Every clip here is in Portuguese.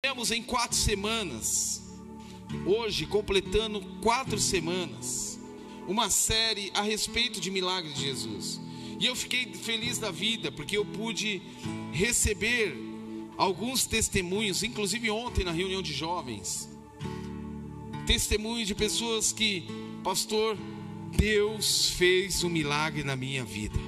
Estamos em 4 semanas, hoje completando 4 semanas, uma série a respeito de milagres de Jesus. E eu fiquei feliz da vida, porque eu pude receber alguns testemunhos, inclusive ontem na reunião de jovens, testemunhos de pessoas que, pastor, Deus fez um milagre na minha vida.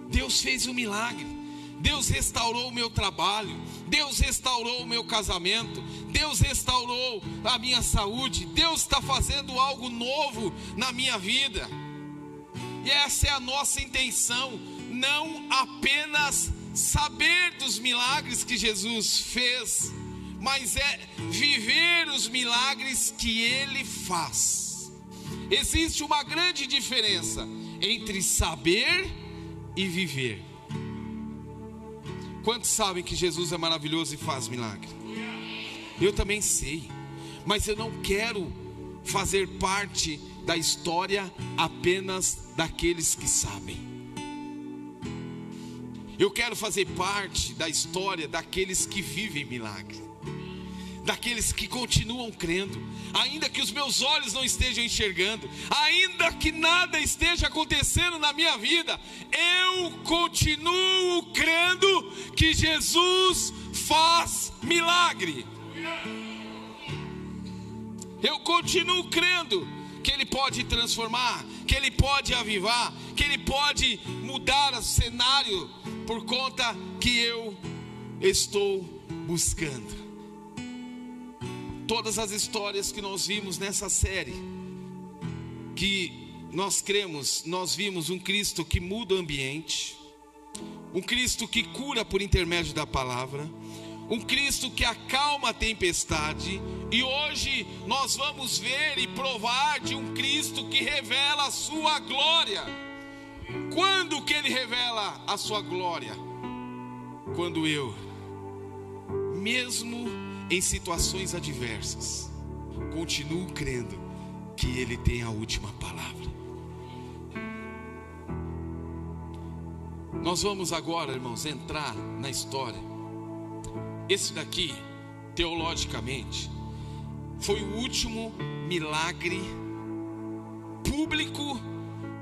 Deus fez um milagre. Deus restaurou o meu trabalho, Deus restaurou o meu casamento, Deus restaurou a minha saúde, Deus está fazendo algo novo na minha vida. E essa é a nossa intenção, não apenas saber dos milagres que Jesus fez, mas é viver os milagres que Ele faz. Existe uma grande diferença entre saber e viver. Quantos sabem que Jesus é maravilhoso e faz milagre? Eu também sei, mas eu não quero fazer parte da história apenas daqueles que sabem. Eu quero fazer parte da história daqueles que vivem milagre, daqueles que continuam crendo, ainda que os meus olhos não estejam enxergando, ainda que nada esteja acontecendo na minha vida, eu continuo crendo que Jesus faz milagre. Eu continuo crendo que Ele pode transformar, que Ele pode avivar, que Ele pode mudar o cenário por conta que eu estou buscando. Todas as histórias que nós vimos nessa série, que nós cremos, nós vimos um Cristo que muda o ambiente, um Cristo que cura por intermédio da palavra, um Cristo que acalma a tempestade, e hoje nós vamos ver e provar de um Cristo que revela a sua glória. Quando que Ele revela a sua glória? Quando eu, mesmo em situações adversas, continuo crendo que Ele tem a última palavra. Nós vamos agora, irmãos, entrar na história. Esse daqui, teologicamente, foi o último milagre público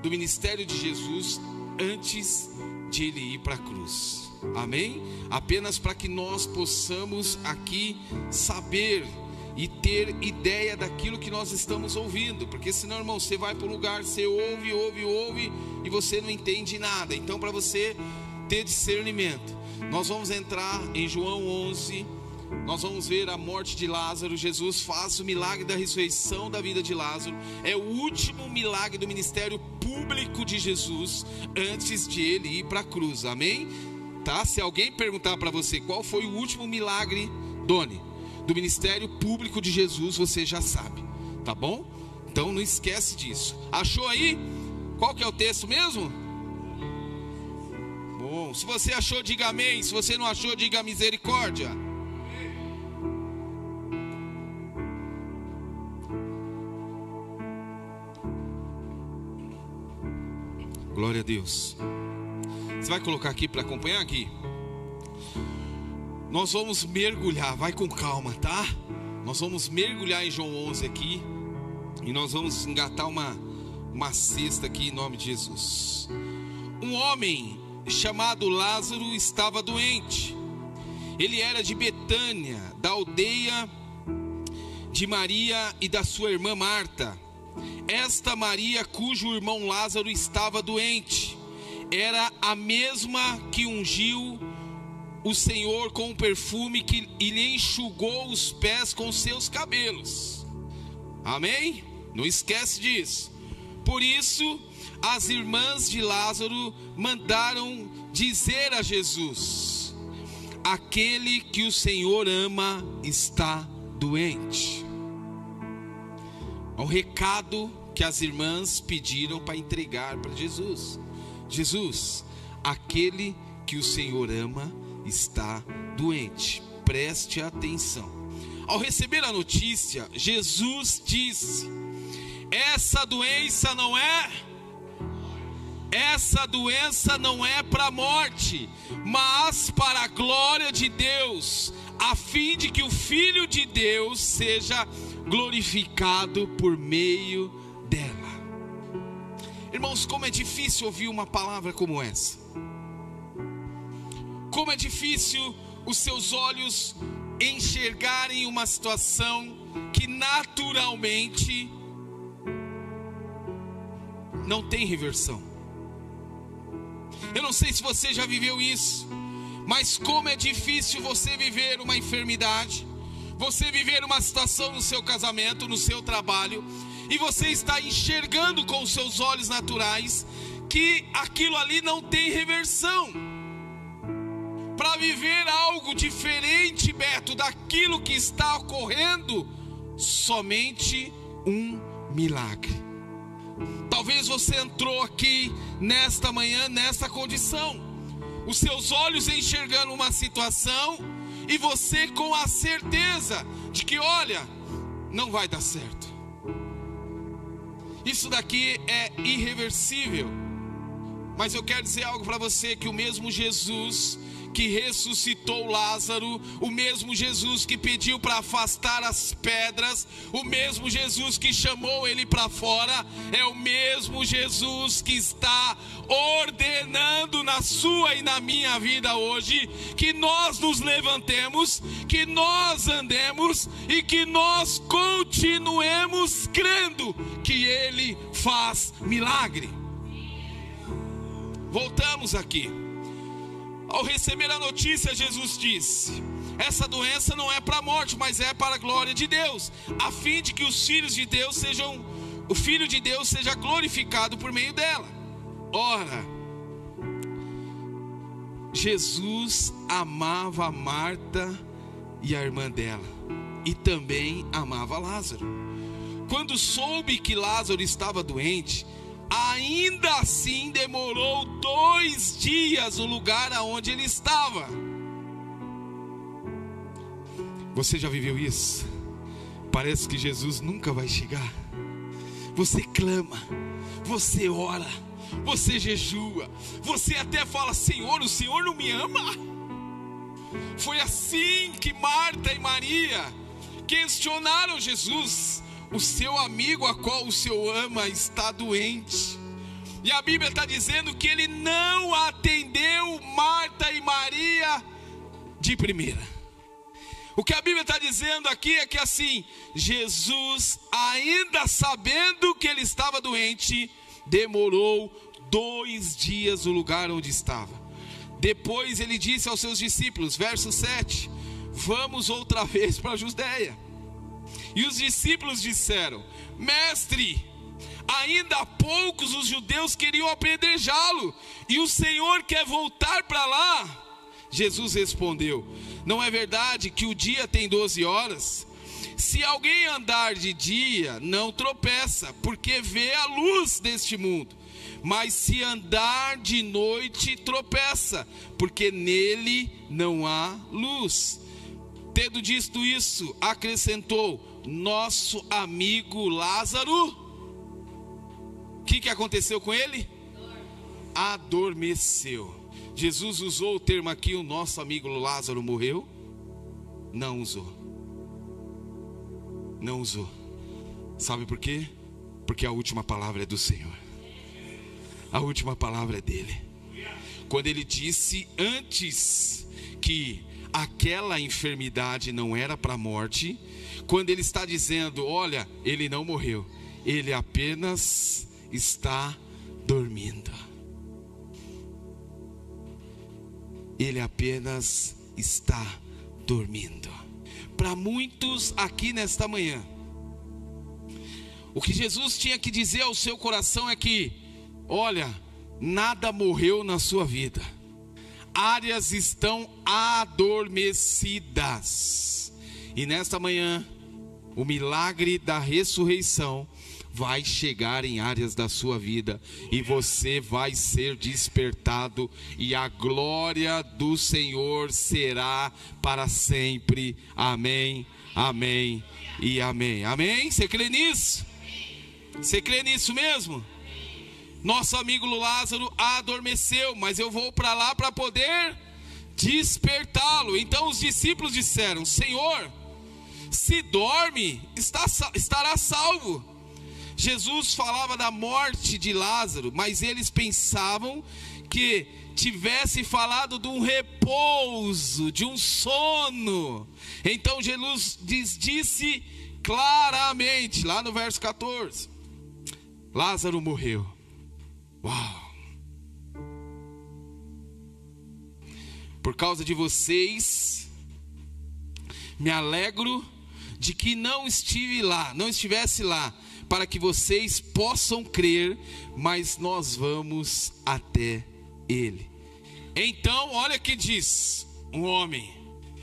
do ministério de Jesus antes de Ele ir para a cruz. Amém? Apenas para que nós possamos aqui saber e ter ideia daquilo que nós estamos ouvindo, porque senão, irmão, você vai para um lugar, você ouve e você não entende nada. Então, para você ter discernimento, nós vamos entrar em João 11, nós vamos ver a morte de Lázaro. Jesus faz o milagre da ressurreição da vida de Lázaro, é o último milagre do ministério público de Jesus antes de Ele ir para a cruz. Amém? Tá? Se alguém perguntar para você qual foi o último milagre, Doni, do ministério público de Jesus, você já sabe, tá bom? Então não esquece disso. Achou aí? Qual que é o texto mesmo? Bom, se você achou, diga amém. Se você não achou, diga misericórdia. Glória a Deus. Você vai colocar aqui para acompanhar aqui? Nós vamos mergulhar, vai com calma, tá? Nós vamos mergulhar em João 11 aqui, e nós vamos engatar uma cesta aqui em nome de Jesus. Um homem chamado Lázaro estava doente. Ele era de Betânia, da aldeia de Maria e da sua irmã Marta. Esta Maria, cujo irmão Lázaro estava doente, era a mesma que ungiu o Senhor com um perfume e lhe enxugou os pés com seus cabelos. Amém? Não esquece disso. Por isso, as irmãs de Lázaro mandaram dizer a Jesus: aquele que o Senhor ama está doente. É um recado que as irmãs pediram para entregar para Jesus. Jesus, aquele que o Senhor ama está doente. Preste atenção. Ao receber a notícia, Jesus disse: essa doença não é para a morte, mas para a glória de Deus, a fim de que o Filho de Deus seja glorificado por meio dela. Irmãos, como é difícil ouvir uma palavra como essa. Como é difícil os seus olhos enxergarem uma situação que naturalmente não tem reversão. Eu não sei se você já viveu isso, mas como é difícil você viver uma enfermidade, você viver uma situação no seu casamento, no seu trabalho, e você está enxergando com os seus olhos naturais que aquilo ali não tem reversão. Para viver algo diferente, Beto, daquilo que está ocorrendo, somente um milagre. Talvez você entrou aqui nesta manhã, nessa condição, os seus olhos enxergando uma situação, e você com a certeza de que, olha, não vai dar certo. Isso daqui é irreversível. Mas eu quero dizer algo para você, que o mesmo Jesus que ressuscitou Lázaro, o mesmo Jesus que pediu para afastar as pedras, o mesmo Jesus que chamou ele para fora, é o mesmo Jesus que está ordenando na sua e na minha vida hoje, que nós nos levantemos, que nós andemos e que nós continuemos crendo que ele faz milagre. Voltamos aqui. Ao receber a notícia, Jesus disse: essa doença não é para a morte, mas é para a glória de Deus, a fim de que o Filho de Deus seja glorificado por meio dela. Ora, Jesus amava Marta e a irmã dela, e também amava Lázaro. Quando soube que Lázaro estava doente, ainda assim demorou 2 dias no lugar aonde ele estava. Você já viveu isso? Parece que Jesus nunca vai chegar. Você clama, você ora, você jejua, você até fala: Senhor, o Senhor não me ama? Foi assim que Marta e Maria questionaram Jesus: o seu amigo a qual o Senhor ama está doente. E a Bíblia está dizendo que ele não atendeu Marta e Maria de primeira. O que a Bíblia está dizendo aqui é que assim, Jesus, ainda sabendo que ele estava doente, demorou 2 dias no lugar onde estava. Depois ele disse aos seus discípulos, verso 7, vamos outra vez para a Judéia. E os discípulos disseram: Mestre, ainda há poucos os judeus queriam apedrejá-lo, e o Senhor quer voltar para lá? Jesus respondeu: não é verdade que o dia tem 12 horas? Se alguém andar de dia, não tropeça, porque vê a luz deste mundo. Mas se andar de noite, tropeça, porque nele não há luz. Tendo dito isso, acrescentou: nosso amigo Lázaro, o que aconteceu com ele? Adormeceu. Jesus usou o termo aqui: o nosso amigo Lázaro morreu? Não usou. Não usou. Sabe por quê? Porque a última palavra é do Senhor. A última palavra é dele. Quando ele disse antes que aquela enfermidade não era para a morte, quando ele está dizendo: olha, ele não morreu, ele apenas está dormindo. Ele apenas está dormindo. Para muitos aqui nesta manhã, o que Jesus tinha que dizer ao seu coração é que: olha, nada morreu na sua vida, áreas estão adormecidas. E nesta manhã, o milagre da ressurreição vai chegar em áreas da sua vida, e você vai ser despertado, e a glória do Senhor será para sempre. Amém, amém e amém. Amém? Você crê nisso? Você crê nisso mesmo? Nosso amigo Lázaro adormeceu, mas eu vou para lá para poder despertá-lo. Então os discípulos disseram: Senhor, se dorme, estará salvo. Jesus falava da morte de Lázaro, mas eles pensavam que tivesse falado de um repouso, de um sono. Então Jesus disse claramente, lá no verso 14: Lázaro morreu. Uau! Por causa de vocês, me alegro de que não estivesse lá, para que vocês possam crer, mas nós vamos até ele. Então, olha que diz um homem.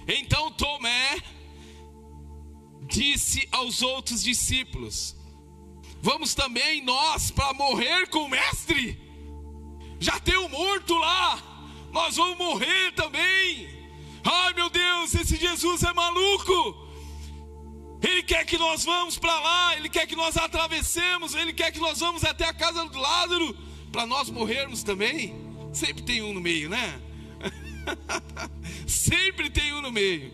Então Tomé disse aos outros discípulos: vamos também nós para morrer com o mestre? Já tem um morto lá, nós vamos morrer também. Ai meu Deus, esse Jesus é maluco. Ele quer que nós vamos para lá, ele quer que nós atravessemos, ele quer que nós vamos até a casa do Lázaro, para nós morrermos também. Sempre tem um no meio, né? Sempre tem um no meio.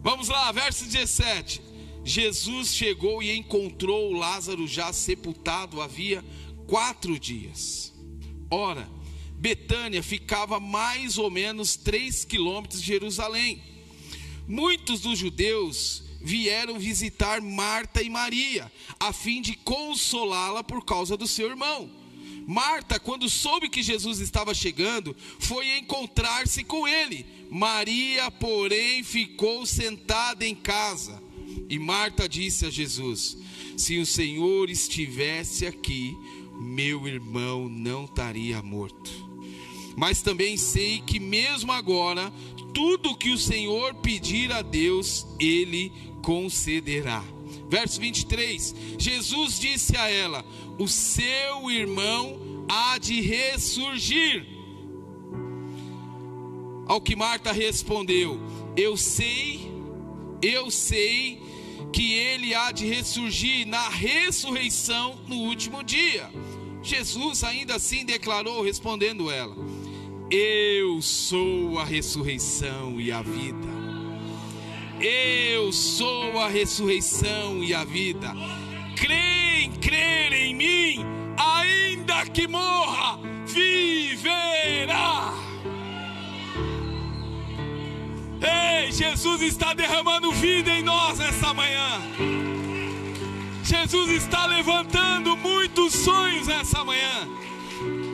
Vamos lá, verso 17. Jesus chegou e encontrou Lázaro já sepultado havia 4 dias. Ora, Betânia ficava mais ou menos 3 quilômetros de Jerusalém. Muitos dos judeus vieram visitar Marta e Maria, a fim de consolá-la por causa do seu irmão. Marta, quando soube que Jesus estava chegando, foi encontrar-se com ele. Maria, porém, ficou sentada em casa. E Marta disse a Jesus: se o Senhor estivesse aqui, meu irmão não estaria morto. Mas também sei que mesmo agora, tudo que o Senhor pedir a Deus, Ele concederá. Verso 23, Jesus disse a ela: o seu irmão há de ressurgir. Ao que Marta respondeu: eu sei que ele há de ressurgir na ressurreição no último dia. Jesus ainda assim declarou, respondendo ela: eu sou a ressurreição e a vida. Eu sou a ressurreição e a vida. Quem crer em mim, ainda que morra, viverá. Ei, Jesus está derramando vida em nós nessa manhã. Jesus está levantando muitos sonhos nessa manhã.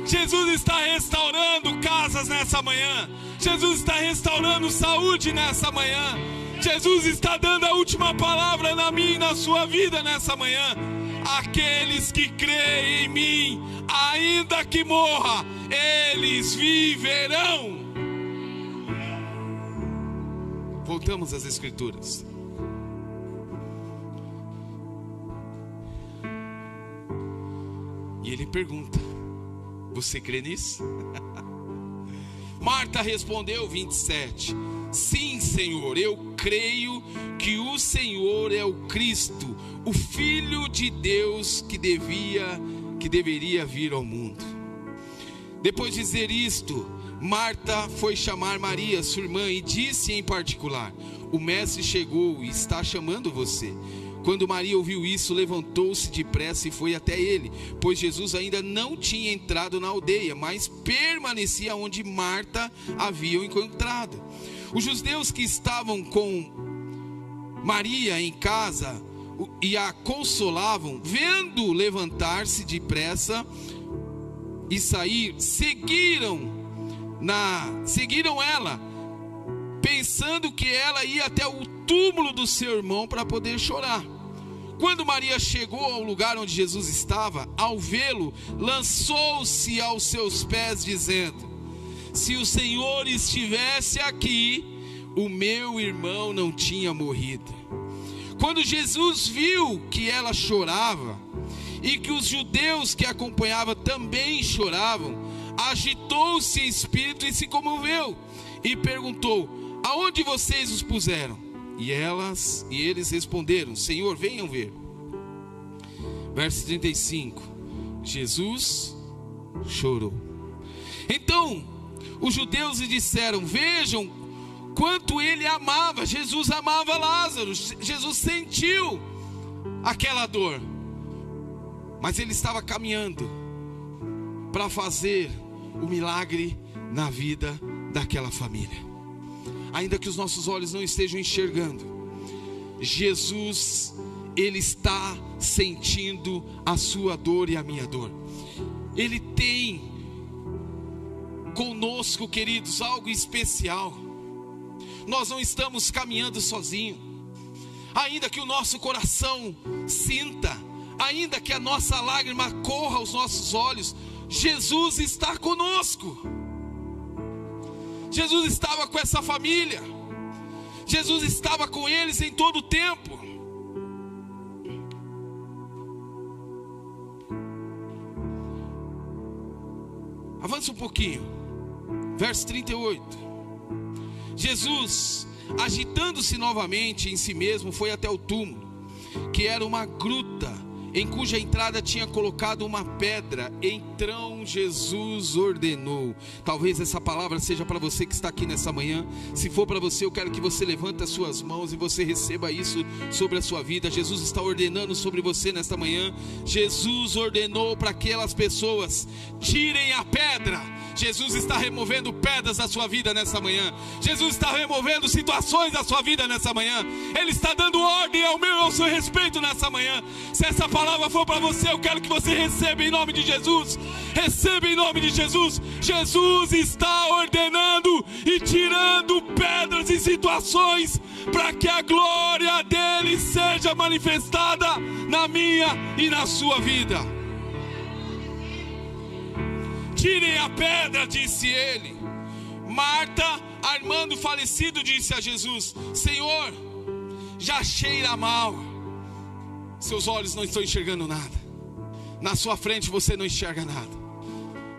Jesus está restaurando casas nessa manhã. Jesus está restaurando saúde nessa manhã. Jesus está dando a última palavra na minha e na sua vida nessa manhã. Aqueles que creem em mim, ainda que morra, eles viverão. Voltamos às Escrituras. E ele pergunta: você crê nisso? Marta respondeu, 27, sim, Senhor, eu creio que o Senhor é o Cristo, o Filho de Deus que deveria vir ao mundo. Depois de dizer isto, Marta foi chamar Maria, sua irmã, e disse em particular: o mestre chegou e está chamando você. Quando Maria ouviu isso, levantou-se depressa e foi até ele, pois Jesus ainda não tinha entrado na aldeia, mas permanecia onde Marta havia encontrado. Os judeus que estavam com Maria em casa e a consolavam, vendo levantar-se depressa e sair, seguiram ela, pensando que ela ia até o túmulo do seu irmão para poder chorar. Quando Maria chegou ao lugar onde Jesus estava, ao vê-lo, lançou-se aos seus pés, dizendo: se o Senhor estivesse aqui, o meu irmão não tinha morrido. Quando Jesus viu que ela chorava e que os judeus que a acompanhavam também choravam, agitou-se em espírito e se comoveu e perguntou: aonde vocês os puseram? E eles responderam: Senhor, venham ver. Verso 35, Jesus chorou. Então os judeus lhe disseram: vejam quanto ele amava. Jesus amava Lázaro, Jesus sentiu aquela dor, mas ele estava caminhando para fazer o milagre na vida daquela família. Ainda que os nossos olhos não estejam enxergando, Jesus, ele está sentindo a sua dor e a minha dor. Ele tem conosco, queridos, algo especial. Nós não estamos caminhando sozinhos. Ainda que o nosso coração sinta, ainda que a nossa lágrima corra aos nossos olhos, Jesus está conosco. Jesus estava com essa família. Jesus estava com eles em todo o tempo. Avança um pouquinho. Verso 38. Jesus, agitando-se novamente em si mesmo, foi até o túmulo, que era uma gruta, em cuja entrada tinha colocado uma pedra. Então Jesus ordenou. Talvez essa palavra seja para você que está aqui nessa manhã. Se for para você, eu quero que você levante as suas mãos e você receba isso sobre a sua vida. Jesus está ordenando sobre você nesta manhã. Jesus ordenou para aquelas pessoas: tirem a pedra. Jesus está removendo pedras da sua vida nessa manhã. Jesus está removendo situações da sua vida nessa manhã. Ele está dando ordem ao meu e ao seu respeito nessa manhã. Se essa palavra for para você, eu quero que você receba em nome de Jesus. Receba em nome de Jesus. Jesus está ordenando e tirando pedras e situações para que a glória dele seja manifestada na minha e na sua vida. Tirem a pedra, disse ele. Marta, armando o falecido, disse a Jesus: Senhor, já cheira mal. Seus olhos não estão enxergando nada. Na sua frente você não enxerga nada.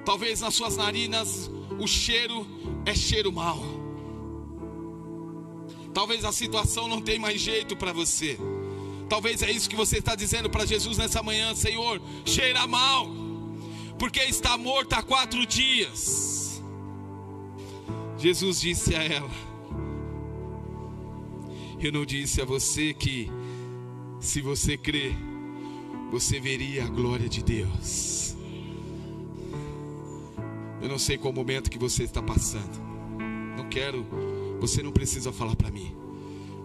Talvez nas suas narinas o cheiro é cheiro mau. Talvez a situação não tenha mais jeito para você. Talvez é isso que você está dizendo para Jesus nessa manhã: Senhor, cheira mal, porque está morto há 4 dias. Jesus disse a ela: eu não disse a você que, se você crer, você veria a glória de Deus? Eu não sei qual momento que você está passando. Você não precisa falar para mim,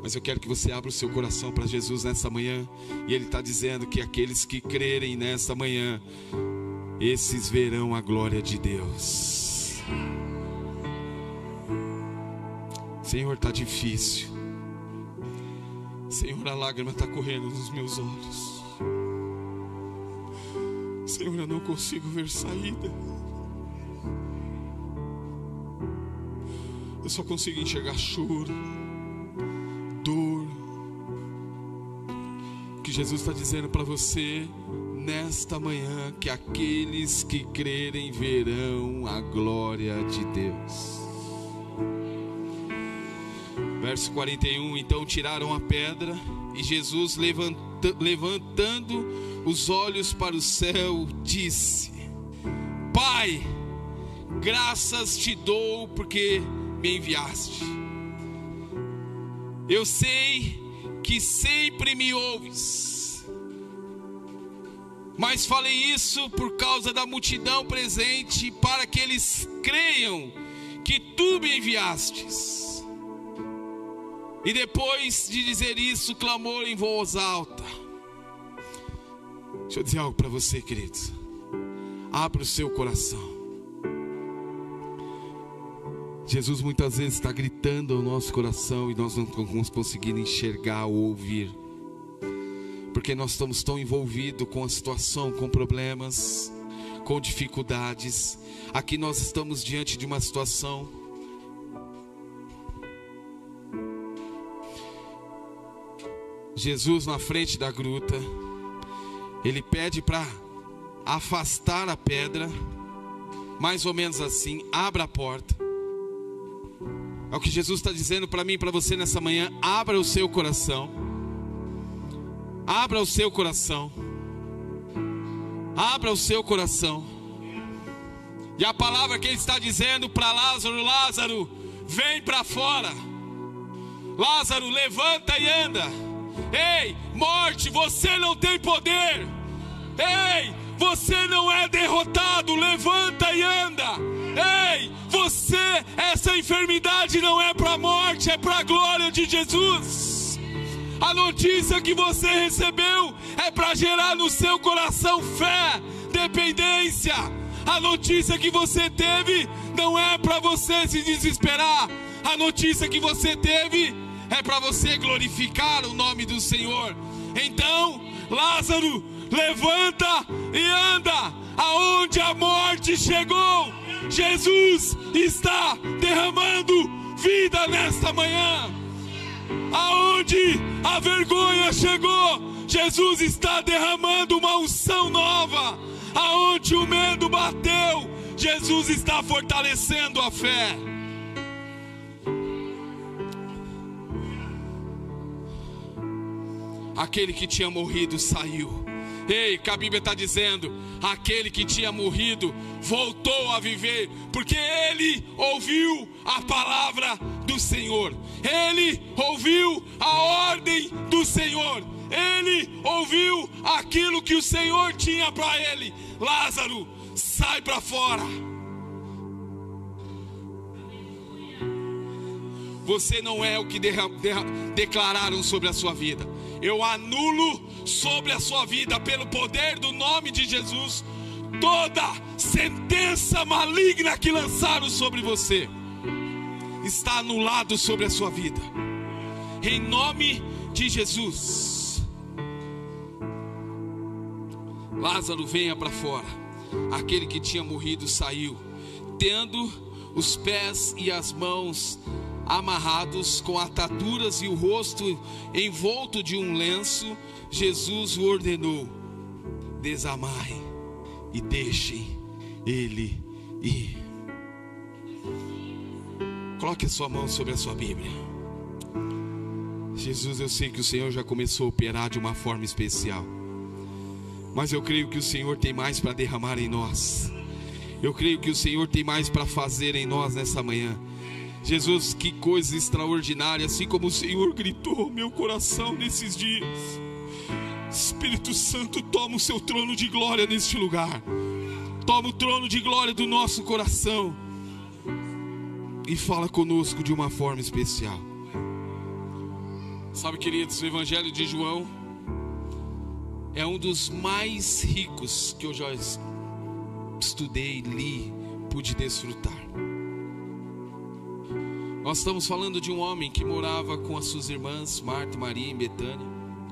mas eu quero que você abra o seu coração para Jesus nessa manhã. E Ele está dizendo que aqueles que crerem nessa manhã, esses verão a glória de Deus. Senhor, está difícil. Senhor, a lágrima está correndo nos meus olhos. Senhor, eu não consigo ver saída. Eu só consigo enxergar choro, dor. O que Jesus está dizendo para você nesta manhã: que aqueles que crerem verão a glória de Deus. Verso 41. Então tiraram a pedra, e Jesus, levantando os olhos para o céu, disse: Pai, graças te dou porque me enviaste. Eu sei que sempre me ouves, mas falei isso por causa da multidão presente, para que eles creiam que tu me enviastes. E depois de dizer isso, clamou em voz alta. Deixa eu dizer algo para você, queridos. Abra o seu coração. Jesus muitas vezes está gritando ao nosso coração e nós não vamos conseguir enxergar ou ouvir, porque nós estamos tão envolvidos com a situação, com problemas, com dificuldades. Aqui nós estamos diante de uma situação. Jesus na frente da gruta, ele pede para afastar a pedra, mais ou menos assim: abra a porta. É o que Jesus está dizendo para mim e para você nessa manhã. Abra o seu coração. Abra o seu coração. Abra o seu coração. E a palavra que ele está dizendo para Lázaro: Lázaro, vem para fora. Lázaro, levanta e anda. Ei, morte, você não tem poder. Ei, você não é derrotado. Levanta e anda. Ei, você, essa enfermidade não é para a morte, é para a glória de Jesus. A notícia que você recebeu é para gerar no seu coração fé, dependência. A notícia que você teve não é para você se desesperar. A notícia que você teve é para você glorificar o nome do Senhor. Então, Lázaro, levanta e anda. Aonde a morte chegou, Jesus está derramando vida nesta manhã. Aonde a vergonha chegou, Jesus está derramando uma unção nova. Aonde o medo bateu, Jesus está fortalecendo a fé. Aquele que tinha morrido saiu. Ei, que a Bíblia está dizendo: aquele que tinha morrido voltou a viver, porque ele ouviu a palavra do Senhor. Ele ouviu a ordem do Senhor. Ele ouviu aquilo que o Senhor tinha para ele: Lázaro, sai para fora. Você não é o que declararam sobre a sua vida. Eu anulo sobre a sua vida, pelo poder do nome de Jesus, toda sentença maligna que lançaram sobre você. Está anulado sobre a sua vida, em nome de Jesus. Lázaro, venha para fora. Aquele que tinha morrido saiu, tendo os pés e as mãos amarrados com ataduras e o rosto envolto de um lenço. Jesus o ordenou: desamarrem e deixem ele ir. Coloque a sua mão sobre a sua Bíblia. Jesus, eu sei que o Senhor já começou a operar de uma forma especial, mas eu creio que o Senhor tem mais para derramar em nós. Eu creio que o Senhor tem mais para fazer em nós nessa manhã. Jesus, que coisa extraordinária, assim como o Senhor gritou meu coração nesses dias. Espírito Santo, toma o seu trono de glória neste lugar. Toma o trono de glória do nosso coração e fala conosco de uma forma especial. Sabe, queridos, o Evangelho de João é um dos mais ricos que eu já estudei, li, pude desfrutar. Nós estamos falando de um homem que morava com as suas irmãs Marta e Maria em Betânia.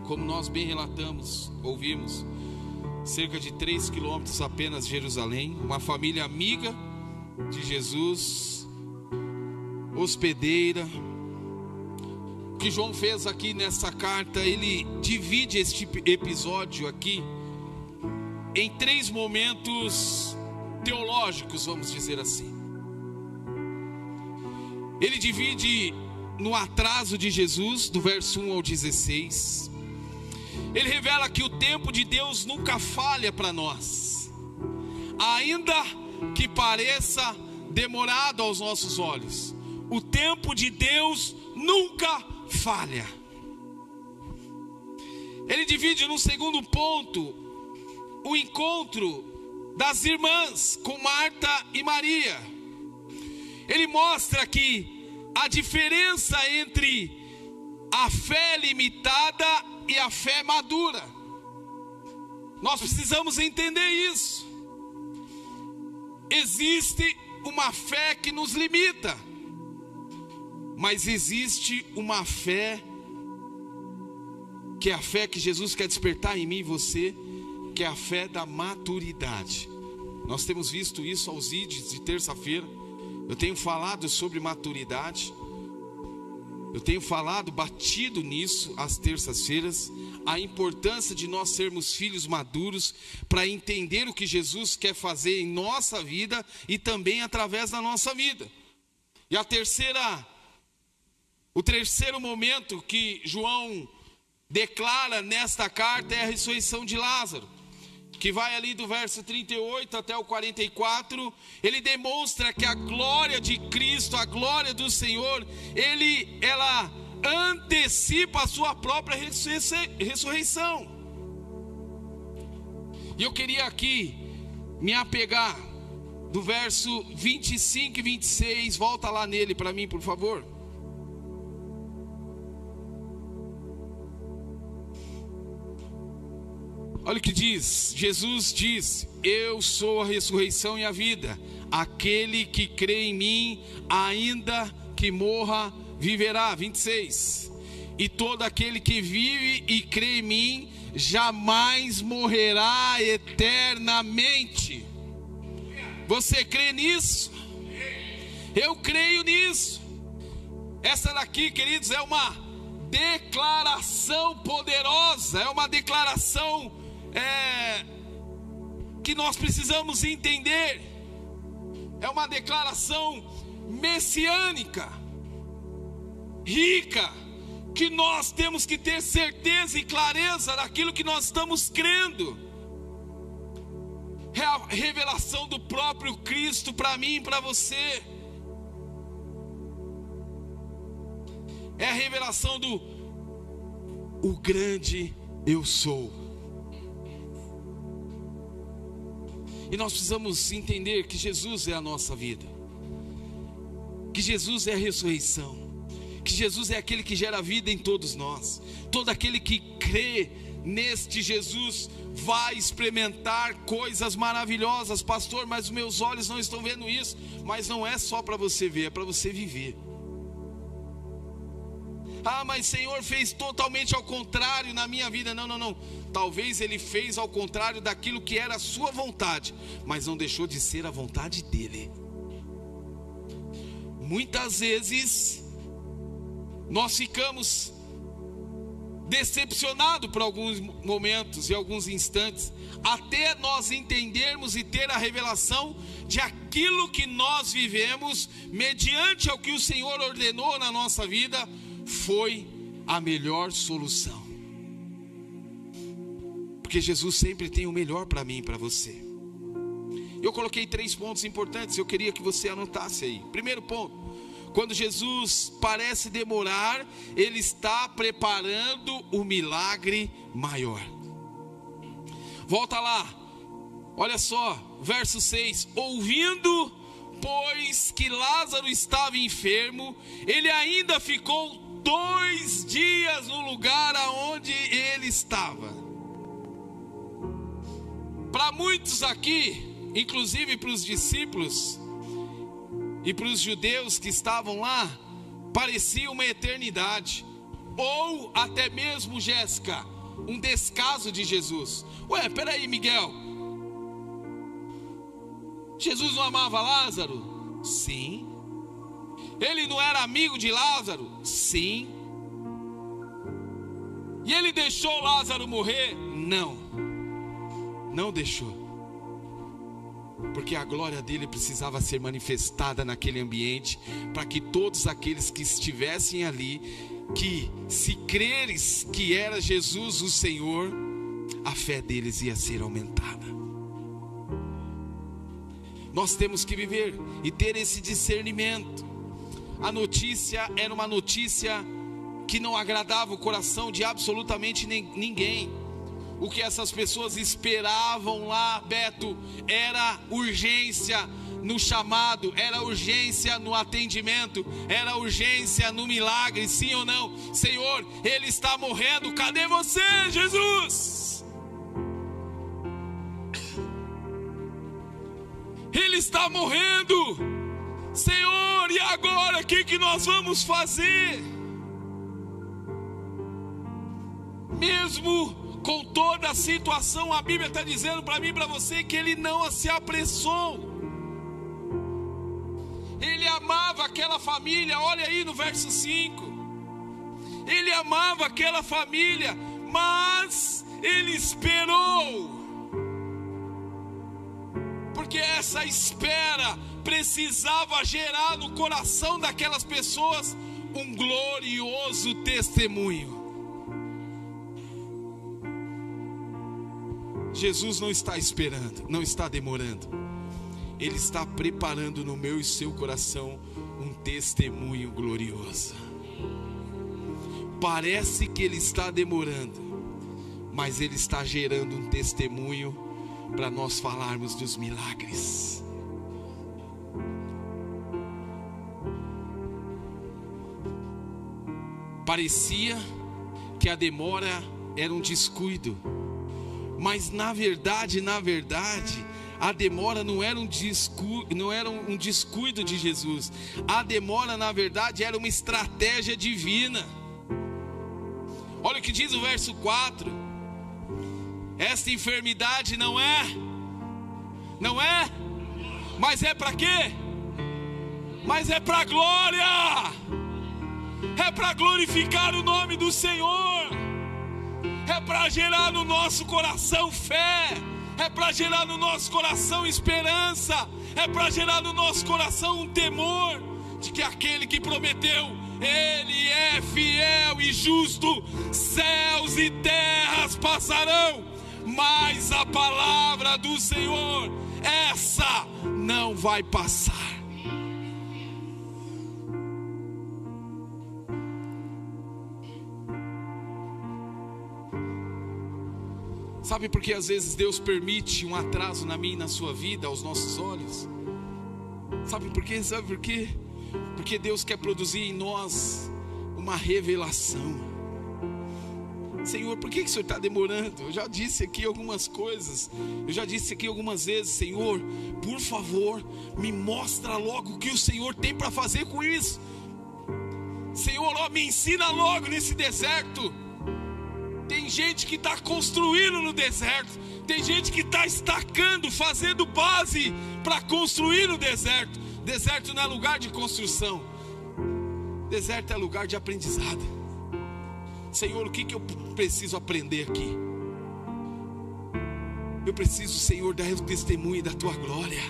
Como nós bem relatamos, ouvimos, cerca de 3 quilômetros apenas de Jerusalém. Uma família amiga de Jesus, hospedeira. O que João fez aqui nessa carta, ele divide este episódio aqui em 3 momentos teológicos, vamos dizer assim. Ele divide no atraso de Jesus, do verso 1 ao 16. Ele revela que o tempo de Deus nunca falha para nós, ainda que pareça demorado aos nossos olhos. O tempo de Deus nunca falha. Ele divide no segundo ponto o encontro das irmãs com Marta e Maria. Ele mostra que a diferença entre a fé limitada e a fé madura. Nós precisamos entender isso. Existe uma fé que nos limita, mas existe uma fé que é a fé que Jesus quer despertar em mim e você, que é a fé da maturidade. Nós temos visto isso aos IDs de terça-feira. Eu tenho falado sobre maturidade. Eu tenho falado, batido nisso às terças-feiras, a importância de nós sermos filhos maduros para entender o que Jesus quer fazer em nossa vida e também através da nossa vida. E o terceiro momento que João declara nesta carta é a ressurreição de Lázaro. que vai ali do verso 38 até o 44, ele demonstra que a glória de Cristo, a glória do Senhor, ela antecipa a sua própria ressurreição. E eu queria aqui me apegar do verso 25 e 26, volta lá nele para mim, por favor. Olha o que diz, Jesus diz: eu sou a ressurreição e a vida, aquele que crê em mim, ainda que morra, viverá. 26, e todo aquele que vive e crê em mim, jamais morrerá eternamente. Você crê nisso? Eu creio nisso. Essa daqui, queridos, é uma declaração poderosa, é uma declaração que nós precisamos entender. É uma declaração messiânica, rica, que nós temos que ter certeza e clareza daquilo que nós estamos crendo. É a revelação do próprio Cristo para mim e para você. É a revelação do o grande eu sou. E nós precisamos entender que Jesus é a nossa vida, que Jesus é a ressurreição, que Jesus é aquele que gera vida em todos nós. Todo aquele que crê neste Jesus vai experimentar coisas maravilhosas. Pastor, mas os meus olhos não estão vendo isso. Mas não é só para você ver, é para você viver. Ah, mas o Senhor fez totalmente ao contrário na minha vida. Não. Talvez Ele fez ao contrário daquilo que era a sua vontade, mas não deixou de ser a vontade dEle. Muitas vezes nós ficamos decepcionados por alguns momentos e alguns instantes, até nós entendermos e ter a revelação de aquilo que nós vivemos, mediante ao que o Senhor ordenou na nossa vida, foi a melhor solução. Porque Jesus sempre tem o melhor para mim e para você. Eu coloquei 3 pontos importantes, eu queria que você anotasse aí. Primeiro ponto: quando Jesus parece demorar, Ele está preparando o milagre maior. Volta lá, olha só, verso 6: ouvindo, pois, que Lázaro estava enfermo, Ele ainda ficou 2 dias no lugar aonde ele estava. Para muitos aqui, inclusive para os discípulos e para os judeus que estavam lá, parecia uma eternidade, ou até mesmo, Jéssica, um descaso de Jesus. Ué, peraí, Miguel, Jesus não amava Lázaro? Sim. Ele não era amigo de Lázaro? Sim. E ele deixou Lázaro morrer? Não deixou. Porque a glória dele precisava ser manifestada naquele ambiente, para que todos aqueles que estivessem ali, que se creres que era Jesus o Senhor, a fé deles ia ser aumentada. Nós temos que viver e ter esse discernimento. A notícia era uma notícia que não agradava o coração de absolutamente ninguém. O que essas pessoas esperavam lá, Beto, era urgência no chamado, era urgência no atendimento, era urgência no milagre, sim ou não? Senhor, ele está morrendo, cadê você, Jesus? Ele está morrendo, Senhor, e agora o que nós vamos fazer? Mesmo com toda a situação, a Bíblia está dizendo para mim e para você que ele não se apressou. Ele amava aquela família, olha aí no verso 5. Ele amava aquela família, mas ele esperou. Porque essa espera precisava gerar no coração daquelas pessoas um glorioso testemunho. Jesus não está esperando, não está demorando. Ele está preparando no meu e seu coração um testemunho glorioso. Parece que Ele está demorando, mas Ele está gerando um testemunho para nós falarmos dos milagres. Parecia que a demora era um descuido, mas na verdade, a demora não era um descuido de Jesus. A demora, na verdade, era uma estratégia divina. Olha o que diz o verso 4. Esta enfermidade não é, mas é para quê? Mas é para glória, é para glorificar o nome do Senhor, é para gerar no nosso coração fé, é para gerar no nosso coração esperança, é para gerar no nosso coração um temor de que aquele que prometeu, Ele é fiel e justo. Céus e terras passarão, mas a palavra do Senhor, essa não vai passar. Sabe por que às vezes Deus permite um atraso na minha e na sua vida, aos nossos olhos? Sabe por quê? Sabe por quê? Porque Deus quer produzir em nós uma revelação. Senhor, por que o Senhor está demorando? Eu já disse aqui algumas coisas, eu já disse aqui algumas vezes: Senhor, por favor, me mostra logo o que o Senhor tem para fazer com isso. Senhor, ó, me ensina logo nesse deserto. Tem gente que está construindo no deserto, tem gente que está estacando, fazendo base para construir no deserto. Deserto não é lugar de construção, deserto é lugar de aprendizado. Senhor, o que eu preciso aprender aqui? Eu preciso, Senhor, dar o testemunho da Tua glória.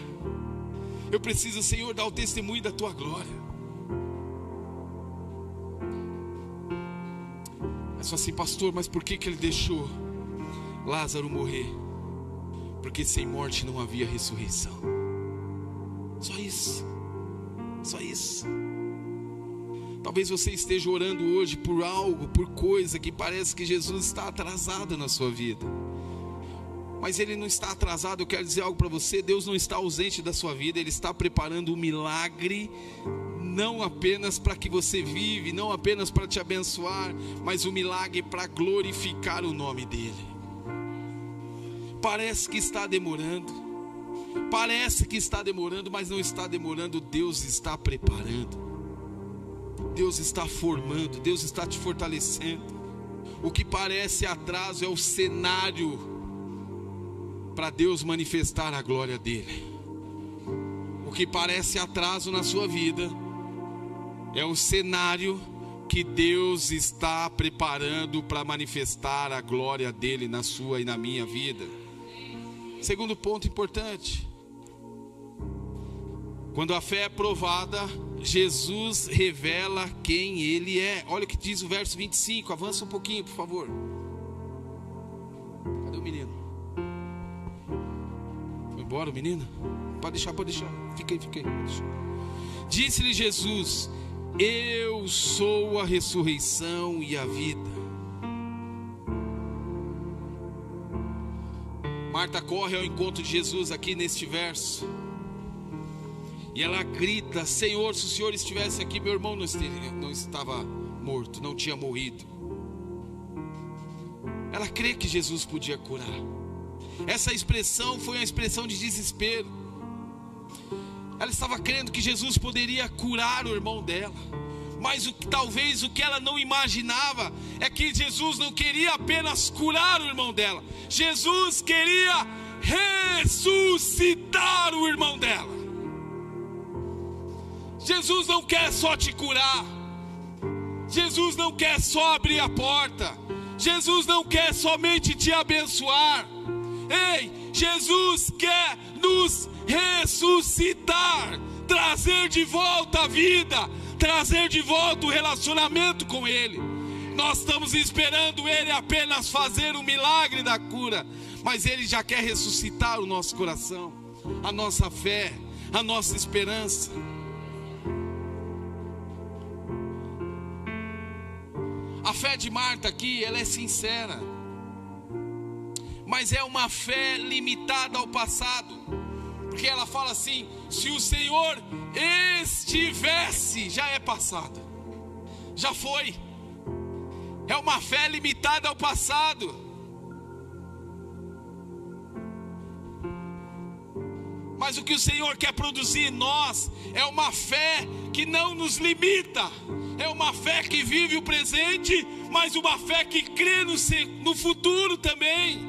Eu preciso, Senhor, dar o testemunho da Tua glória. É só assim: pastor, mas por que Ele deixou Lázaro morrer? Porque sem morte não havia ressurreição. Só isso, só isso. Talvez você esteja orando hoje por algo, por coisa que parece que Jesus está atrasado na sua vida, mas Ele não está atrasado. Eu quero dizer algo para você: Deus não está ausente da sua vida, Ele está preparando um milagre, não apenas para que você vive, não apenas para te abençoar, mas um milagre para glorificar o nome dEle. Parece que está demorando, mas não está demorando. Deus está preparando, Deus está formando, Deus está te fortalecendo. O que parece atraso é o cenário para Deus manifestar a glória dEle. O que parece atraso na sua vida é o cenário que Deus está preparando para manifestar a glória dEle na sua e na minha vida. Segundo ponto importante: quando a fé é provada, Jesus revela quem Ele é. Olha o que diz o verso 25, avança um pouquinho, por favor. Cadê o menino? Foi embora o menino? Pode deixar. Fica aí. Disse-lhe Jesus: eu sou a ressurreição e a vida. Marta corre ao encontro de Jesus aqui neste verso, e ela grita: Senhor, se o Senhor estivesse aqui, meu irmão não estava morto, não tinha morrido. Ela crê que Jesus podia curar. Essa expressão foi uma expressão de desespero. Ela estava crendo que Jesus poderia curar o irmão dela, mas talvez o que ela não imaginava é que Jesus não queria apenas curar o irmão dela, Jesus queria ressuscitar o irmão dela. Jesus não quer só te curar, Jesus não quer só abrir a porta, Jesus não quer somente te abençoar. Ei, Jesus quer nos ressuscitar, trazer de volta a vida, trazer de volta o relacionamento com Ele. Nós estamos esperando Ele apenas fazer o milagre da cura, mas Ele já quer ressuscitar o nosso coração, a nossa fé, a nossa esperança. A fé de Marta aqui, ela é sincera, mas é uma fé limitada ao passado, porque ela fala assim: se o Senhor estivesse, já é passado, já foi. É uma fé limitada ao passado. Mas o que o Senhor quer produzir em nós é uma fé que não nos limita, é uma fé que vive o presente, mas uma fé que crê no futuro também.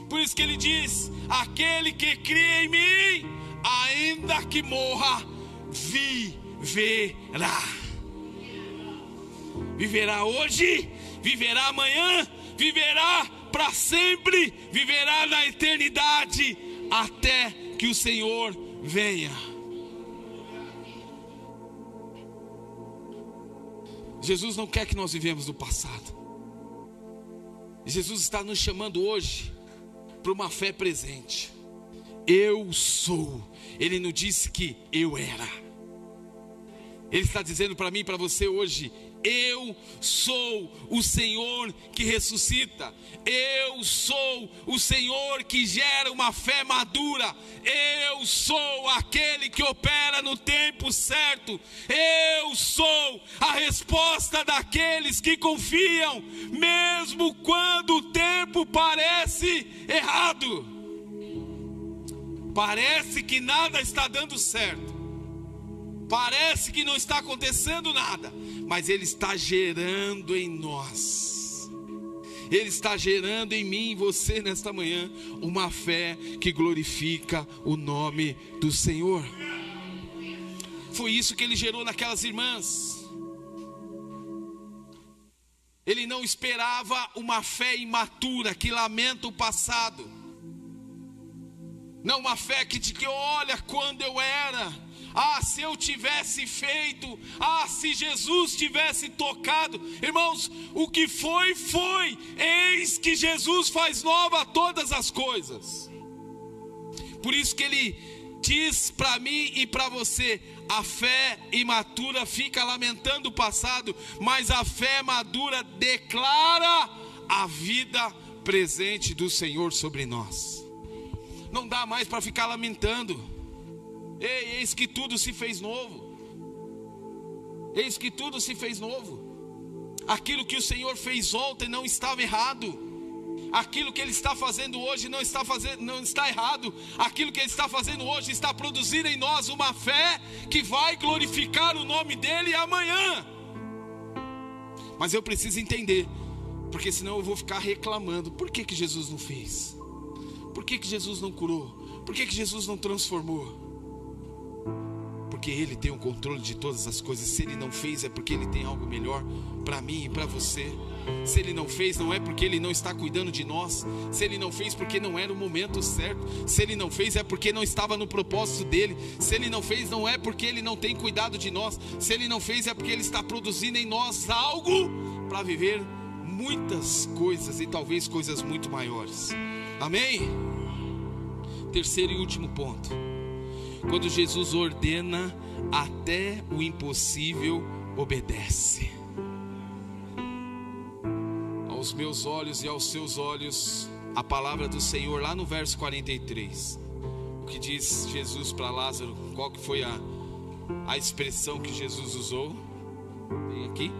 Por isso que ele diz: aquele que crê em mim, ainda que morra, viverá. Viverá hoje, viverá amanhã, viverá para sempre, viverá na eternidade, até que o Senhor venha. Jesus não quer que nós vivemos no passado. Jesus está nos chamando hoje para uma fé presente. Eu sou. Ele não disse que eu era. Ele está dizendo para mim e para você hoje: eu sou o Senhor que ressuscita. Eu sou o Senhor que gera uma fé madura. Eu sou aquele que opera no tempo certo. Eu sou a resposta daqueles que confiam, mesmo quando o tempo parece errado. Parece que nada está dando certo. Parece que não está acontecendo nada, mas Ele está gerando em nós, Ele está gerando em mim e você nesta manhã uma fé que glorifica o nome do Senhor. Foi isso que Ele gerou naquelas irmãs. Ele não esperava uma fé imatura que lamenta o passado, não uma fé que olha quando eu era. Ah, se eu tivesse feito, ah, se Jesus tivesse tocado. Irmãos, o que foi, foi. Eis que Jesus faz nova todas as coisas. Por isso que Ele diz para mim e para você: a fé imatura fica lamentando o passado, mas a fé madura declara a vida presente do Senhor sobre nós. Não dá mais para ficar lamentando. Ei, eis que tudo se fez novo. Eis que tudo se fez novo. Aquilo que o Senhor fez ontem não estava errado. Aquilo que Ele está fazendo hoje não está errado. Aquilo que Ele está fazendo hoje está produzindo em nós uma fé que vai glorificar o nome dEle amanhã. Mas eu preciso entender, porque senão eu vou ficar reclamando. Por que Jesus não fez? Por que Jesus não curou? Por que Jesus não transformou? Porque Ele tem o controle de todas as coisas. Se Ele não fez, é porque Ele tem algo melhor para mim e para você. Se Ele não fez, não é porque Ele não está cuidando de nós. Se Ele não fez, porque não era o momento certo. Se Ele não fez, é porque não estava no propósito dEle. Se Ele não fez, não é porque Ele não tem cuidado de nós. Se Ele não fez, é porque Ele está produzindo em nós algo para viver muitas coisas, e talvez coisas muito maiores. Amém? Terceiro e último ponto: quando Jesus ordena, até o impossível obedece. Aos meus olhos e aos seus olhos, a palavra do Senhor lá no verso 43. O que diz Jesus para Lázaro? Qual que foi a expressão que Jesus usou? Tem aqui,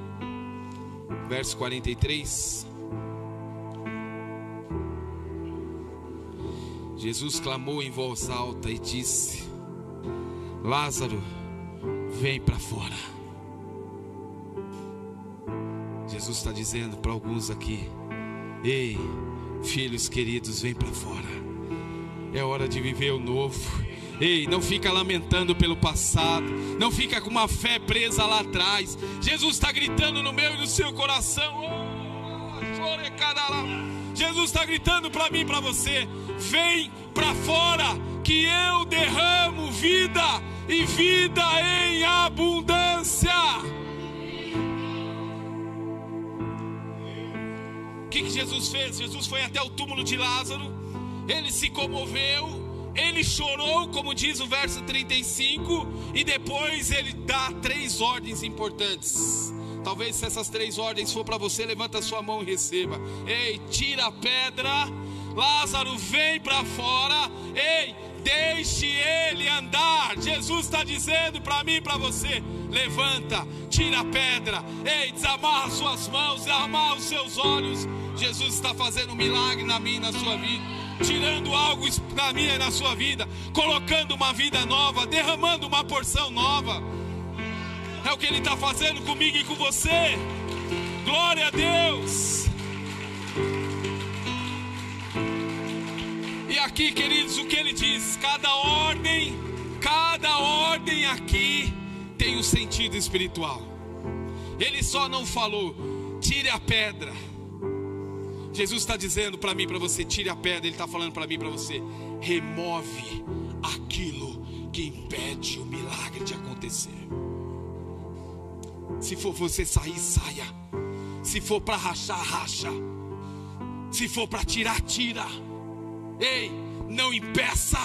verso 43. Jesus clamou em voz alta e disse: Lázaro, vem para fora. Jesus está dizendo para alguns aqui: ei, filhos queridos, vem para fora. É hora de viver o novo. Ei, não fica lamentando pelo passado. Não fica com uma fé presa lá atrás. Jesus está gritando no meu e no seu coração. Jesus está gritando para mim e para você: vem para fora, que eu derramo vida e vida em abundância. O que Jesus fez? Jesus foi até o túmulo de Lázaro, ele se comoveu, ele chorou, como diz o verso 35, e depois ele dá 3 ordens importantes. Talvez se essas 3 ordens for para você, levanta a sua mão e receba. Ei, tira a pedra. Lázaro, vem para fora. Ei, deixe ele andar. Jesus está dizendo para mim e para você: levanta, tira a pedra. Ei, desamarra suas mãos, desamarra os seus olhos. Jesus está fazendo um milagre na minha e na sua vida, tirando algo na minha e na sua vida, colocando uma vida nova, derramando uma porção nova. É o que Ele está fazendo comigo e com você. Glória a Deus. E aqui, queridos, o que Ele diz? Cada ordem aqui tem um sentido espiritual. Ele só não falou, tire a pedra. Jesus está dizendo para mim e para você, tire a pedra. Ele está falando para mim e para você, remove aquilo que impede o milagre de acontecer. Se for você sair, saia. Se for para rachar, racha. Se for para tirar, tira. Ei, não impeça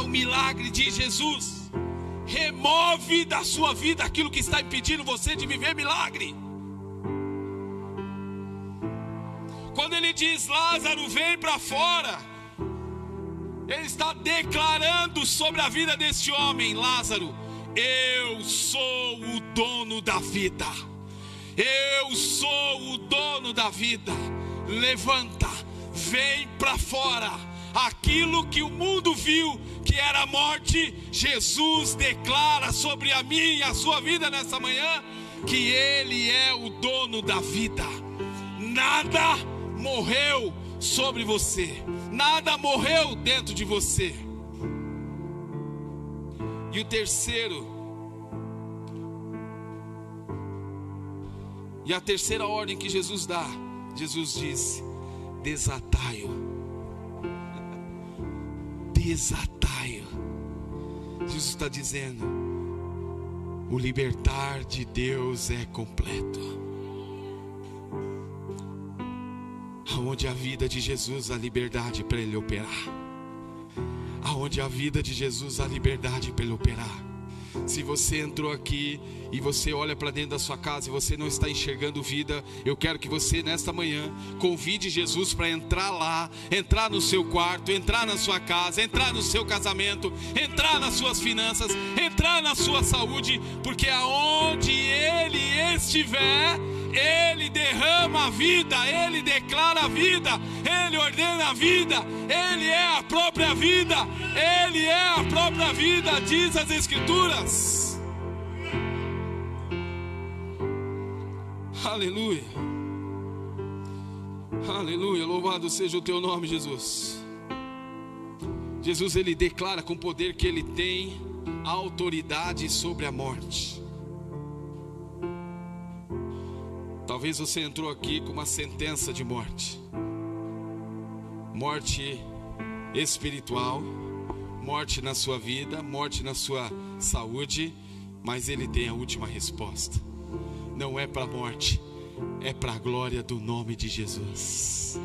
o milagre de Jesus. Remove da sua vida aquilo que está impedindo você de viver milagre. Quando Ele diz, Lázaro, vem para fora, Ele está declarando sobre a vida deste homem: Lázaro, eu sou o dono da vida. Eu sou o dono da vida. Levanta, vem para fora. Aquilo que o mundo viu que era morte, Jesus declara sobre a minha e a sua vida nessa manhã que Ele é o dono da vida. Nada morreu sobre você, nada morreu dentro de você. E o terceiro, e a terceira ordem que Jesus dá, Jesus disse: desatai-o. Desatai-o. Jesus está dizendo: o libertar de Deus é completo. Aonde a vida de Jesus, a liberdade para Ele operar. Aonde a vida de Jesus, a liberdade para Ele operar. Se você entrou aqui e você olha para dentro da sua casa e você não está enxergando vida, eu quero que você nesta manhã convide Jesus para entrar lá, entrar no seu quarto, entrar na sua casa, entrar no seu casamento, entrar nas suas finanças, entrar na sua saúde, porque aonde Ele estiver, Ele derrama a vida, Ele declara a vida, Ele ordena a vida, Ele é a própria vida, Ele é a própria vida, diz as Escrituras. Aleluia, aleluia, louvado seja o teu nome, Jesus. Jesus, Ele declara com poder que Ele tem autoridade sobre a morte. Talvez você entrou aqui com uma sentença de morte. Morte espiritual, morte na sua vida, morte na sua saúde, mas Ele tem a última resposta. Não é para a morte, é para a glória do nome de Jesus.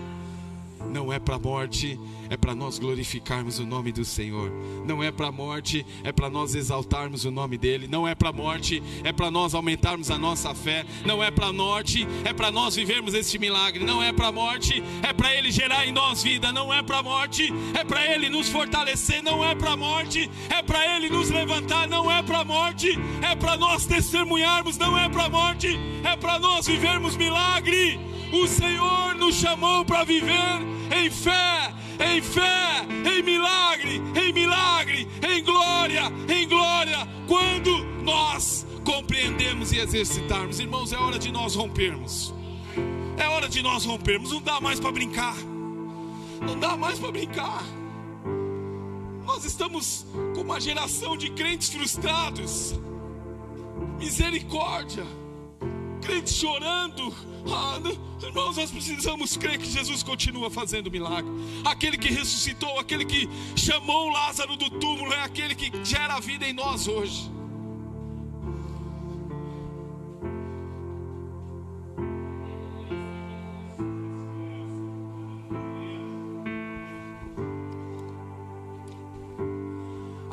Não é para a morte, é para nós glorificarmos o nome do Senhor. Não é para a morte, é para nós exaltarmos o nome dEle. Não é para a morte, é para nós aumentarmos a nossa fé. Não é para a morte, é para nós vivermos este milagre. Não é para a morte, é para Ele gerar em nós vida. Não é para a morte, é para Ele nos fortalecer. Não é para a morte, é para Ele nos levantar. Não é para a morte, é para nós testemunharmos. Não é para a morte, é para nós vivermos milagre. O Senhor nos chamou para viver em fé, em milagre, em glória, quando nós compreendemos e exercitarmos. Irmãos, é hora de nós rompermos. É hora de nós rompermos. Não dá mais para brincar. Não dá mais para brincar. Nós estamos com uma geração de crentes frustrados. Misericórdia. Crentes chorando. Irmãos, nós precisamos crer que Jesus continua fazendo milagre. Aquele que ressuscitou, aquele que chamou Lázaro do túmulo, é aquele que gera a vida em nós hoje.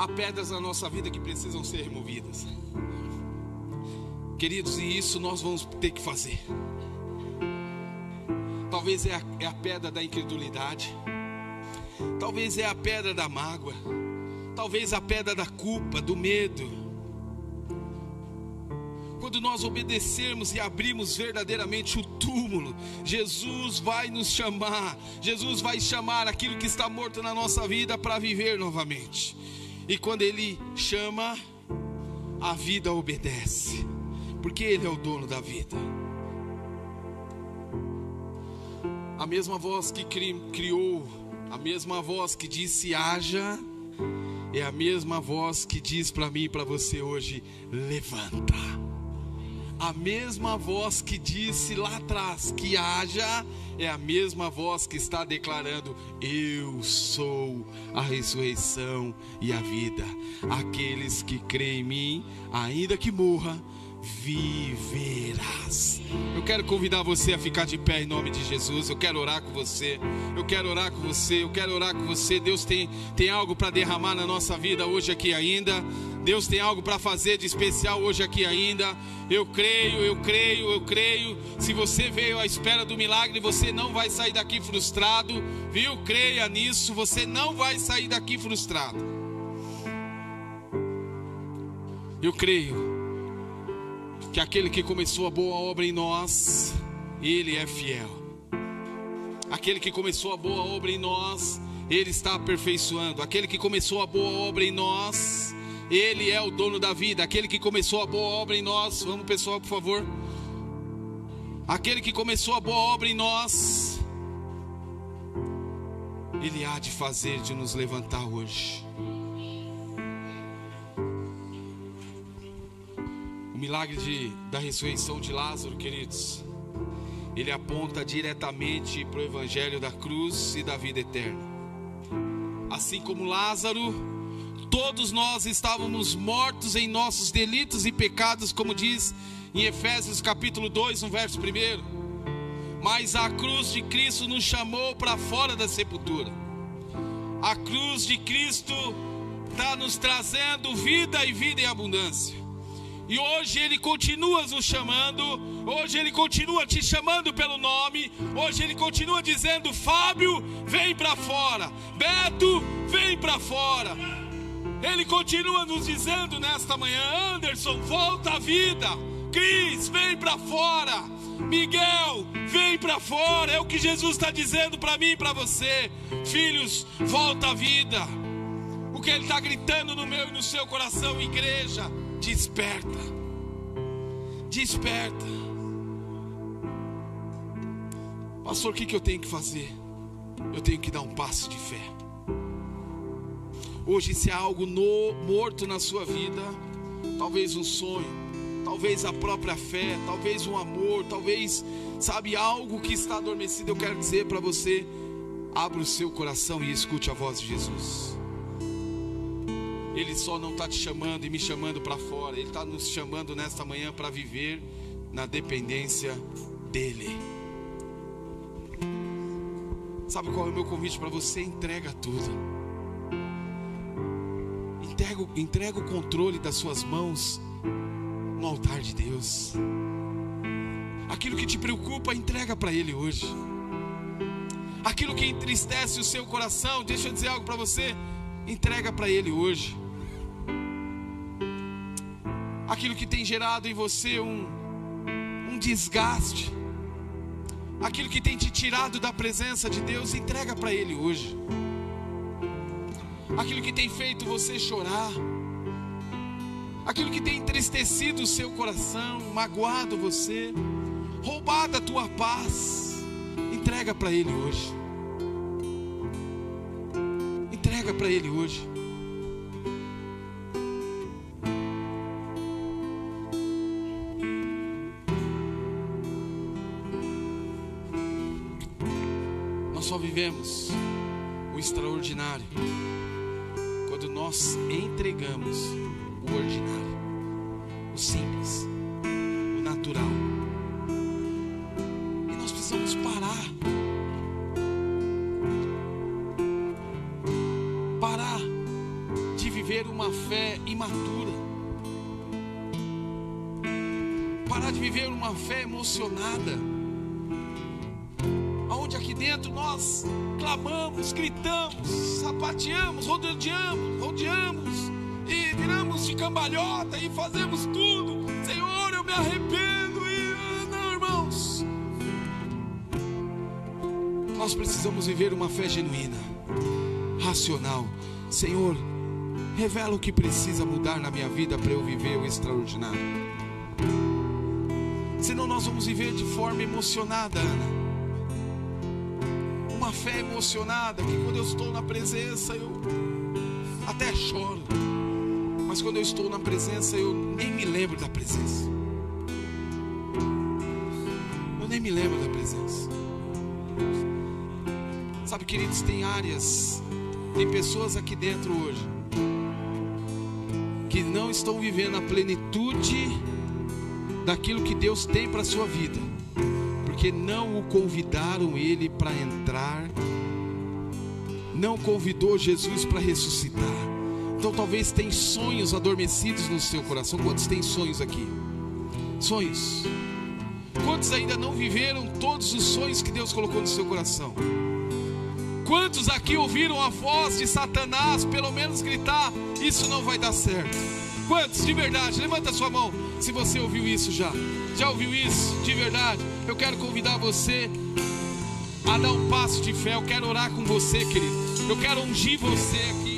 há pedras na nossa vida que precisam ser removidas. Queridos, e isso nós vamos ter que fazer. Talvez é a pedra da incredulidade. Talvez é a pedra da mágoa. Talvez a pedra da culpa, do medo. Quando nós obedecermos e abrirmos verdadeiramente o túmulo, Jesus vai nos chamar. Jesus vai chamar aquilo que está morto na nossa vida para viver novamente. E quando Ele chama, a vida obedece, porque Ele é o dono da vida. A mesma voz que criou, a mesma voz que disse haja, é a mesma voz que diz para mim e para você hoje: levanta. A mesma voz que disse lá atrás que haja, é a mesma voz que está declarando: eu sou a ressurreição e a vida. Aqueles que creem em mim, ainda que morra, viverás. Eu quero convidar você a ficar de pé em nome de Jesus. Eu quero orar com você. Eu quero orar com você. Eu quero orar com você. Deus tem algo para derramar na nossa vida hoje aqui ainda. Deus tem algo para fazer de especial hoje aqui ainda. Eu creio. Se você veio à espera do milagre, você não vai sair daqui frustrado, viu? Creia nisso, você não vai sair daqui frustrado. Eu creio que aquele que começou a boa obra em nós, Ele é fiel. Aquele que começou a boa obra em nós, Ele está aperfeiçoando. Aquele que começou a boa obra em nós, Ele é o dono da vida. Aquele que começou a boa obra em nós, vamos pessoal, por favor. Aquele que começou a boa obra em nós, Ele há de fazer, de nos levantar hoje. O milagre da ressurreição de Lázaro, queridos, ele aponta diretamente para o evangelho da cruz e da vida eterna. Assim como Lázaro, todos nós estávamos mortos em nossos delitos e pecados, como diz em Efésios capítulo 2, no verso 1. Mas a cruz de Cristo nos chamou para fora da sepultura. A cruz de Cristo está nos trazendo vida e vida em abundância. E hoje Ele continua nos chamando. Hoje Ele continua te chamando pelo nome. Hoje Ele continua dizendo: Fábio, vem para fora. Beto, vem para fora. Ele continua nos dizendo nesta manhã: Anderson, volta à vida. Cris, vem para fora. Miguel, vem para fora. É o que Jesus está dizendo para mim e para você. Filhos, volta à vida. O que Ele está gritando no meu e no seu coração, igreja: desperta. Desperta. Pastor, o que eu tenho que fazer? Eu tenho que dar um passo de fé. Hoje, se há algo morto na sua vida, talvez um sonho, talvez a própria fé, talvez um amor, talvez, sabe, algo que está adormecido, eu quero dizer para você: abra o seu coração e escute a voz de Jesus. Ele só não está te chamando e me chamando para fora. Ele está nos chamando nesta manhã para viver na dependência dEle. Sabe qual é o meu convite para você? Entrega tudo. Entrega o controle das suas mãos no altar de Deus. Aquilo que te preocupa, entrega para Ele hoje. Aquilo que entristece o seu coração, deixa eu dizer algo para você, entrega para Ele hoje. Aquilo que tem gerado em você um desgaste, aquilo que tem te tirado da presença de Deus, entrega para Ele hoje. Aquilo que tem feito você chorar, aquilo que tem entristecido o seu coração, magoado você, roubado a tua paz, entrega para Ele hoje. Entrega para Ele hoje. Nós só vivemos o extraordinário quando nós entregamos o ordinário, o simples, o natural. E nós precisamos parar de viver viver uma fé imatura, parar de viver uma fé emocionada, aonde aqui dentro nós clamamos, gritamos, sapateamos, rodeamos e viramos de cambalhota e fazemos tudo. Senhor, eu me arrependo e não, irmãos, nós precisamos viver uma fé genuína, racional. Senhor, revela o que precisa mudar na minha vida para eu viver o extraordinário. Senão nós vamos viver de forma emocionada, Ana. Uma fé emocionada, que quando eu estou na presença eu até choro, mas quando eu estou na presença eu nem me lembro da presença. Eu nem me lembro da presença. Sabe, queridos, tem áreas, tem pessoas aqui dentro hoje que não estão vivendo a plenitude daquilo que Deus tem para a sua vida, porque não o convidaram Ele para entrar, não convidou Jesus para ressuscitar. Então talvez tem sonhos adormecidos no seu coração. Quantos têm sonhos aqui? Sonhos. Quantos ainda não viveram todos os sonhos que Deus colocou no seu coração? Quantos aqui ouviram a voz de Satanás pelo menos gritar: isso não vai dar certo? Quantos de verdade? Levanta a sua mão se você ouviu isso já. Já ouviu isso de verdade? Eu quero convidar você a dar um passo de fé. Eu quero orar com você, querido. Eu quero ungir você aqui.